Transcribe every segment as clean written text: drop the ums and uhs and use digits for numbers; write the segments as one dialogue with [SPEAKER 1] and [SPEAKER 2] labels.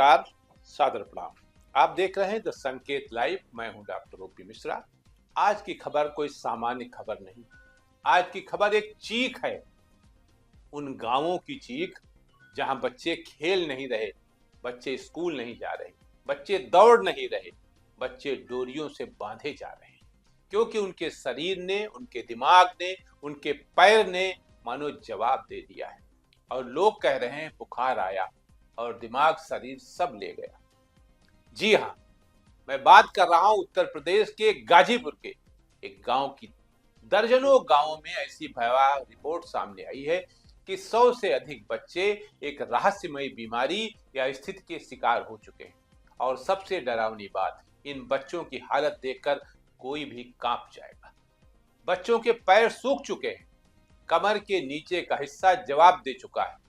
[SPEAKER 1] नमस्कार, सादर प्रणाम। आप देख रहे हैं द संकेत लाइव। मैं हूं डॉक्टर ओपी मिश्रा। आज की खबर कोई सामान्य खबर नहीं। आज की खबर एक चीख है, उन गांवों की चीख जहां बच्चे खेल नहीं रहे, बच्चे स्कूल नहीं जा रहे, बच्चे दौड़ नहीं रहे, बच्चे डोरियों से बांधे जा रहे हैं, क्योंकि उनके शरीर ने, उनके दिमाग ने, उनके पैर ने मानो जवाब दे दिया है। और लोग कह रहे हैं बुखार आया और दिमाग शरीर सब ले गया। जी हाँ, मैं बात कर रहा हूं उत्तर प्रदेश के गाजीपुर के एक गांव की। दर्जनों गांवों में ऐसी भयावह रिपोर्ट सामने आई है कि 100 से अधिक बच्चे एक रहस्यमयी बीमारी या स्थिति के शिकार हो चुके हैं। और सबसे डरावनी बात, इन बच्चों की हालत देखकर कोई भी कांप जाएगा। बच्चों के पैर सूख चुके हैं, कमर के नीचे का हिस्सा जवाब दे चुका है,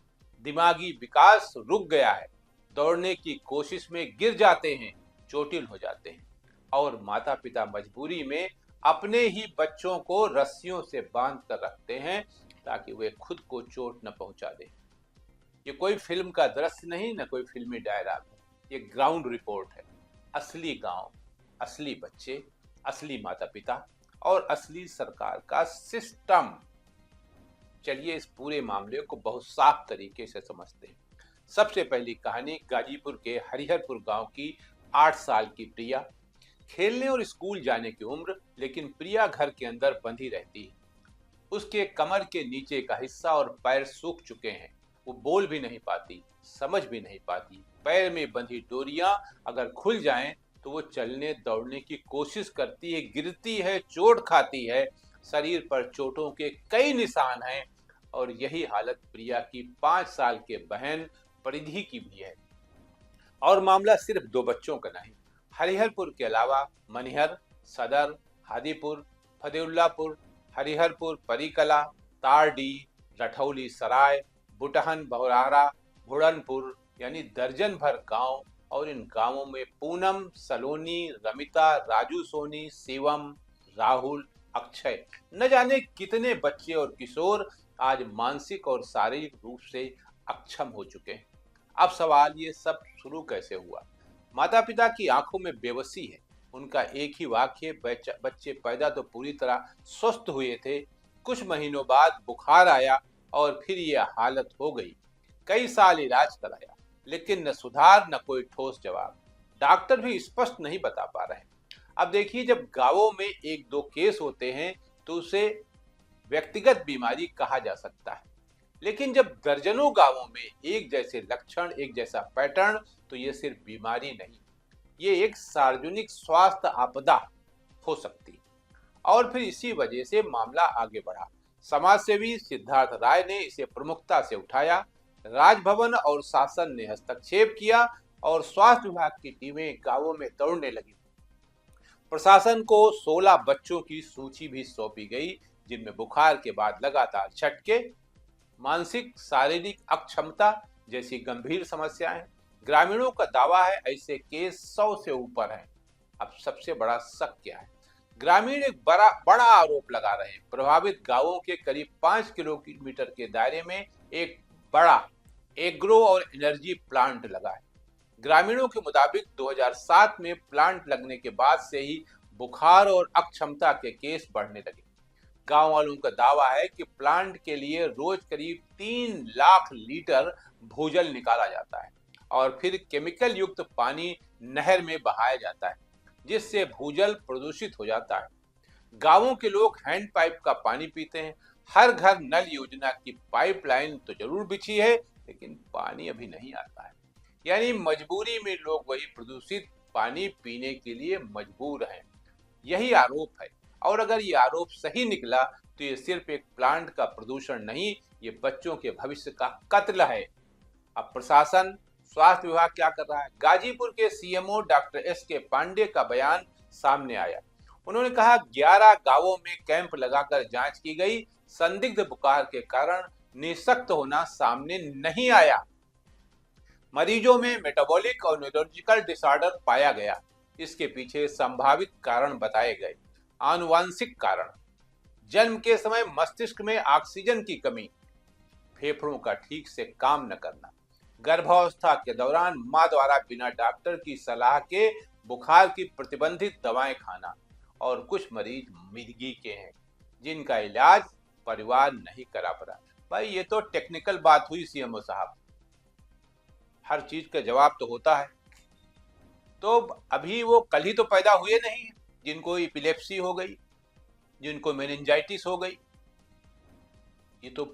[SPEAKER 1] दिमागी विकास रुक गया है, दौड़ने की कोशिश में गिर जाते हैं, चोटिल हो जाते हैं, और माता पिता मजबूरी में अपने ही बच्चों को रस्सियों से बांध कर रखते हैं ताकि वे खुद को चोट न पहुंचा दें। ये कोई फिल्म का दृश्य नहीं, न कोई फिल्मी डायलॉग है, ये ग्राउंड रिपोर्ट है। असली गांव, असली बच्चे, असली माता पिता और असली सरकार का सिस्टम। चलिए इस पूरे मामले को बहुत साफ तरीके से समझते हैं। सबसे पहली कहानी गाजीपुर के हरिहरपुर गांव की 8 साल की प्रिया। खेलने और स्कूल जाने की उम्र, लेकिन प्रिया घर के अंदर बंधी रहती है। उसके कमर के नीचे का हिस्सा और पैर सूख चुके हैं। वो बोल भी नहीं पाती, समझ भी नहीं पाती। पैर में बंधी डोरियां अगर खुल जाएं तो वो चलने दौड़ने की कोशिश करती है, गिरती है, चोट खाती है। शरीर पर चोटों के कई निशान हैं। और यही हालत प्रिया की 5 साल के बहन परिधि की भी है। और मामला सिर्फ 2 बच्चों का नहीं, हरिहरपुर के अलावा मनिहर, सदर, हादीपुर, फतेउल्लापुर, हरिहरपुर, परिकला, तारडी, रठौली सराय, बुटहन, बहुरारा, भुड़नपुर, यानी दर्जन भर गांव। और इन गांवों में पूनम, सलोनी, रमिता, राजू सोनी, शिवम, राहुल, अक्षय, न जाने कितने बच्चे और किशोर आज मानसिक और शारीरिक रूप से अक्षम हो चुके हैं। अब सवाल, ये सब शुरू कैसे हुआ? माता पिता की आंखों में बेबसी है। उनका एक ही वाक्य, बच्चे पैदा तो पूरी तरह स्वस्थ हुए थे, कुछ महीनों बाद बुखार आया और फिर ये हालत हो गई। कई साल इलाज कराया, लेकिन न सुधार, न कोई ठोस जवाब। डॉक्टर भी स्पष्ट नहीं बता पा रहे हैं। अब देखिए, जब गांवों में 1-2 केस होते हैं तो उसे व्यक्तिगत बीमारी कहा जा सकता है, लेकिन जब दर्जनों गांवों में एक जैसे लक्षण, एक जैसा पैटर्न, तो ये सिर्फ बीमारी नहीं, ये एक सार्वजनिक स्वास्थ्य आपदा हो सकती है। और फिर इसी वजह से मामला आगे बढ़ा। समाजसेवी सिद्धार्थ राय ने इसे प्रमुखता से उठाया। राजभवन और शासन ने हस्तक्षेप किया और स्वास्थ्य विभाग की टीमें गांवों में दौड़ने लगी। प्रशासन को 16 बच्चों की सूची भी सौंपी गई, जिनमें बुखार के बाद लगातार झटके, मानसिक शारीरिक अक्षमता जैसी गंभीर समस्याएं। ग्रामीणों का दावा है ऐसे केस 100 से ऊपर हैं। अब सबसे बड़ा शक क्या है? ग्रामीण एक बड़ा आरोप लगा रहे हैं। प्रभावित गांवों के करीब 5 किलोमीटर के दायरे में एक बड़ा एग्रो और एनर्जी प्लांट लगा है। ग्रामीणों के मुताबिक 2007 में प्लांट लगने के बाद से ही बुखार और अक्षमता के केस बढ़ने लगे। गांव वालों का दावा है कि प्लांट के लिए रोज करीब 3 लाख लीटर भूजल निकाला जाता है और फिर केमिकल युक्त पानी नहर में बहाया जाता है, जिससे भूजल प्रदूषित हो जाता है। गांवों के लोग हैंड पाइप का पानी पीते हैं। हर घर नल योजना की पाइपलाइन तो जरूर बिछी है, लेकिन पानी अभी नहीं आता है। यानी मजबूरी में लोग वही प्रदूषित पानी पीने के लिए मजबूर हैं। यही आरोप है। और अगर ये आरोप सही निकला तो ये सिर्फ एक प्लांट का प्रदूषण नहीं, ये बच्चों के भविष्य का कत्ल है। अब प्रशासन, स्वास्थ्य विभाग क्या कर रहा है? गाजीपुर के सीएमओ डॉक्टर एस.के. पांडे का बयान सामने आया। उन्होंने कहा 11 गांवों में कैंप लगाकर जांच की गई। संदिग्ध बुखार के कारण निःशक्त होना सामने नहीं आया। मरीजों में मेटाबॉलिक और न्यूरोलॉजिकल डिसऑर्डर पाया गया। इसके पीछे संभावित कारण बताए गए। आनुवांशिक कारण, जन्म के समय मस्तिष्क में ऑक्सीजन की कमी, फेफड़ों का ठीक से काम न करना, गर्भावस्था के दौरान मां द्वारा बिना डॉक्टर की सलाह के बुखार की प्रतिबंधित दवाएं खाना, और कुछ मरीज मिर्गी के हैं जिनका इलाज परिवार नहीं करा पा। भाई ये तो टेक्निकल बात हुई सीएमओ साहब, हर चीज का जवाब तो होता है। तो अभी वो कल ही तो पैदा हुए नहीं जिनको एपिलेप्सी हो गई, जिनको मेनिंजाइटिस हो गई, ये तो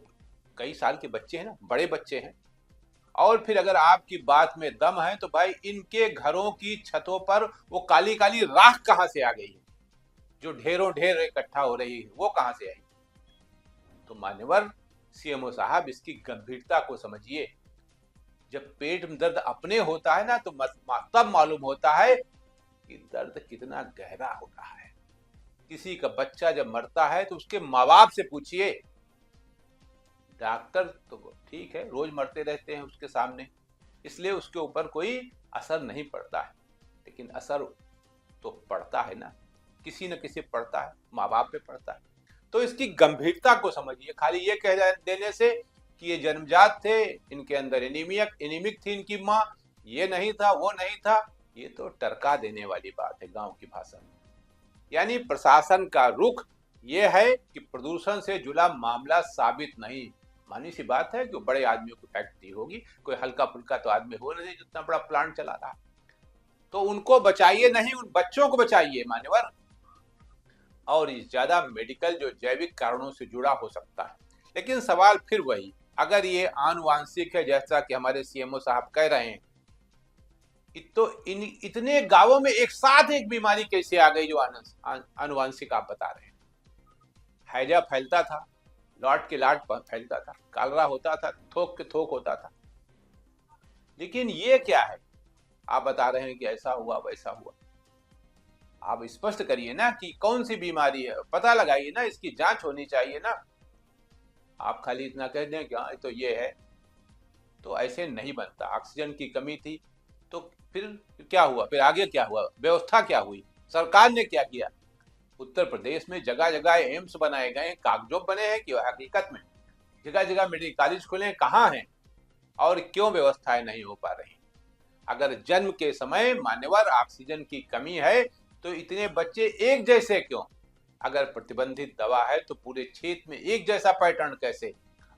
[SPEAKER 1] कई साल के बच्चे हैं ना, बड़े बच्चे हैं। और फिर अगर आपकी बात में दम है तो भाई इनके घरों की छतों पर वो काली काली राख कहां से आ गई है, जो ढेरों ढेर इकट्ठा हो रही है, वो कहां से आई? तो मान्यवर सीएमओ साहब, इसकी गंभीरता को समझिए। जब पेट में दर्द अपने होता है ना, तो तब मालूम होता है कि दर्द कितना गहरा होता है। किसी का बच्चा जब मरता है तो उसके माँ बाप से पूछिए। डॉक्टर तो ठीक है, रोज मरते रहते हैं उसके सामने, इसलिए उसके ऊपर कोई असर नहीं पड़ता है, लेकिन असर तो पड़ता है ना, किसी न किसी पड़ता है, माँ बाप पे पड़ता है। तो इसकी गंभीरता को समझिए। खाली ये कह देने से कि ये जन्मजात थे, इनके अंदर एनीमिक थी इनकी माँ, ये नहीं था वो नहीं था, ये तो टरका देने वाली बात है गांव की भाषा में। यानी प्रशासन का रुख ये है कि प्रदूषण से जुड़ा मामला साबित नहीं। मानी सी बात है कि बड़े आदमियों की फैक्ट्री होगी, कोई हल्का फुल्का तो आदमी हो नहीं जितना बड़ा प्लांट चला रहा, तो उनको बचाइए नहीं, उन बच्चों को बचाइए मान्यवर। और ज्यादा मेडिकल जो जैविक कारणों से जुड़ा हो सकता है, लेकिन सवाल फिर वही, अगर ये आनुवांशिक है जैसा कि हमारे सीएमओ साहब कह रहे हैं, तो इतने गांवों में एक साथ एक बीमारी कैसे आ गई जो आनुवांशिक आप बता रहे हैं? हैजा फैलता था, लॉट के लाट फैलता था, कालरा होता था, थोक के थोक होता था, लेकिन ये क्या है? आप बता रहे हैं कि ऐसा हुआ वैसा हुआ। आप स्पष्ट करिए ना कि कौन सी बीमारी है, पता लगाइए ना, इसकी जांच होनी चाहिए ना। आप खाली इतना कह दें कि हाँ तो ये है, तो ऐसे नहीं बनता। ऑक्सीजन की कमी थी, तो फिर क्या हुआ? फिर आगे क्या हुआ? व्यवस्था क्या हुई? सरकार ने क्या किया? उत्तर प्रदेश में जगह जगह एम्स बनाए गए, कागजों बने हैं कि हकीकत में जगह जगह मेडिकल कॉलेज खुले, कहाँ हैं और क्यों व्यवस्थाएं नहीं हो पा रही? अगर जन्म के समय मान्यवर ऑक्सीजन की कमी है तो इतने बच्चे एक जैसे क्यों? अगर प्रतिबंधित दवा है तो पूरे क्षेत्र में एक जैसा पैटर्न कैसे?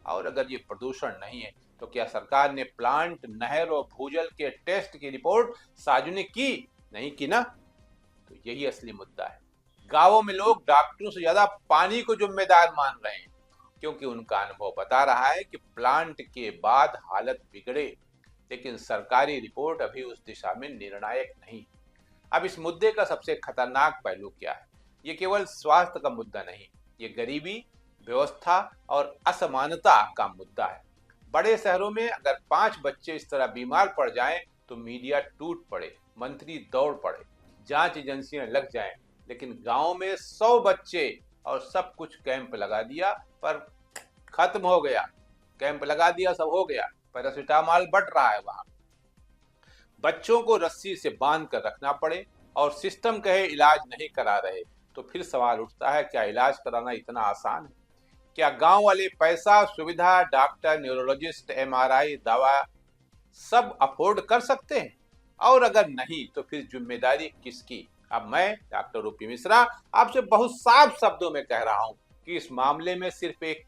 [SPEAKER 1] और अगर ये प्रदूषण नहीं है तो क्या सरकार ने प्लांट, नहर और भूजल के टेस्ट की रिपोर्ट सार्वजनिक की? नहीं की ना। तो यही असली मुद्दा है। गांवों में लोग डॉक्टरों से ज्यादा पानी को जिम्मेदार मान रहे हैं, क्योंकि उनका अनुभव बता रहा है कि प्लांट के बाद हालत बिगड़े, लेकिन सरकारी रिपोर्ट अभी उस दिशा में निर्णायक नहीं। अब इस मुद्दे का सबसे खतरनाक पहलू क्या है? ये केवल स्वास्थ्य का मुद्दा नहीं, ये गरीबी, व्यवस्था और असमानता का मुद्दा है। बड़े शहरों में अगर 5 बच्चे इस तरह बीमार पड़ जाएं तो मीडिया टूट पड़े, मंत्री दौड़ पड़े, जांच एजेंसियां लग जाएं, लेकिन गांव में 100 बच्चे और सब कुछ कैंप लगा दिया, पर खत्म हो गया। कैंप लगा दिया, सब हो गया, पैरासिटामॉल बट रहा है वहां। बच्चों को रस्सी से बांध कर रखना पड़े और सिस्टम कहे इलाज नहीं करा रहे, तो फिर सवाल उठता है, क्या इलाज कराना इतना आसान है? क्या गांव वाले पैसा, सुविधा, डॉक्टर, न्यूरोलॉजिस्ट, एमआरआई, दवा सब अफोर्ड कर सकते हैं? और अगर नहीं तो फिर जिम्मेदारी किसकी? अब मैं डॉक्टर ओपी मिश्रा आपसे बहुत साफ शब्दों में कह रहा हूं कि इस मामले में सिर्फ एक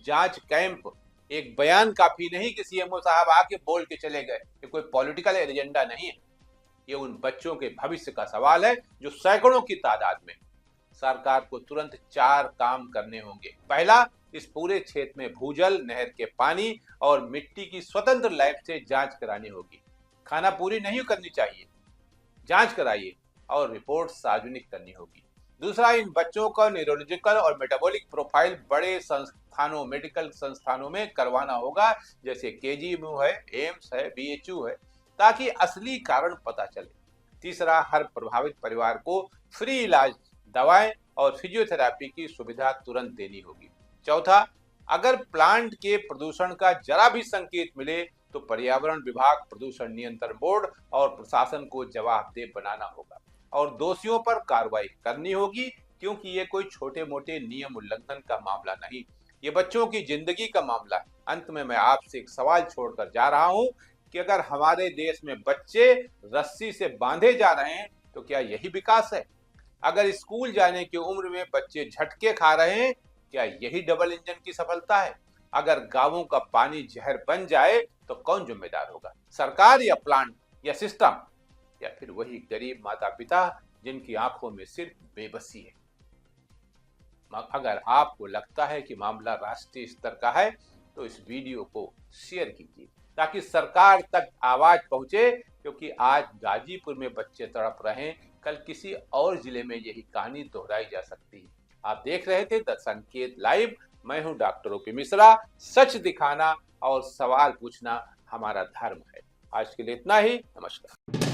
[SPEAKER 1] जांच कैंप, एक बयान काफी नहीं कि सीएमओ साहब आके बोल के चले गए। ये कोई पॉलिटिकल एजेंडा नहीं है, ये उन बच्चों के भविष्य का सवाल है जो सैकड़ों की तादाद में। सरकार को तुरंत 4 काम करने होंगे। पहला, इस पूरे क्षेत्र में भूजल, नहर के पानी और मिट्टी की स्वतंत्र लैब से जांच करानी होगी। खाना पूरी नहीं करनी चाहिए, जांच कराइए और रिपोर्ट सार्वजनिक करनी होगी। दूसरा, इन बच्चों का न्यूरोलॉजिकल और मेटाबॉलिक प्रोफाइल बड़े संस्थानों, मेडिकल संस्थानों में करवाना होगा, जैसे केजीएमयू है, एम्स है, बीएचयू है, ताकि असली कारण पता चले। तीसरा, हर प्रभावित परिवार को फ्री इलाज, दवाएं और फिजियोथेरेपी की सुविधा तुरंत देनी होगी। चौथा, अगर प्लांट के प्रदूषण का जरा भी संकेत मिले तो पर्यावरण विभाग, प्रदूषण नियंत्रण बोर्ड और प्रशासन को जवाबदेह बनाना होगा और दोषियों पर कार्रवाई करनी होगी, क्योंकि ये कोई छोटे मोटे नियम उल्लंघन का मामला नहीं, ये बच्चों की जिंदगी का मामला है। अंत में मैं आपसे एक सवाल छोड़कर जा रहा हूं, कि अगर हमारे देश में बच्चे रस्सी से बांधे जा रहे हैं तो क्या यही विकास है? अगर स्कूल जाने की उम्र में बच्चे झटके खा रहे हैं, क्या यही डबल इंजन की सफलता है? अगर गांवों का पानी जहर बन जाए तो कौन जिम्मेदार होगा? सरकार या प्लांट या सिस्टम, या फिर वही गरीब माता पिता जिनकी आंखों में सिर्फ बेबसी है? अगर आपको लगता है कि मामला राष्ट्रीय स्तर का है तो इस वीडियो को शेयर कीजिए ताकि सरकार तक आवाज पहुंचे, क्योंकि आज गाजीपुर में बच्चे तड़प रहे हैं, कल किसी और जिले में यही कहानी दोहराई जा सकती है। आप देख रहे थे द संकेत लाइव। मैं हूं डॉक्टर ओपी मिश्रा। सच दिखाना और सवाल पूछना हमारा धर्म है। आज के लिए इतना ही। नमस्कार।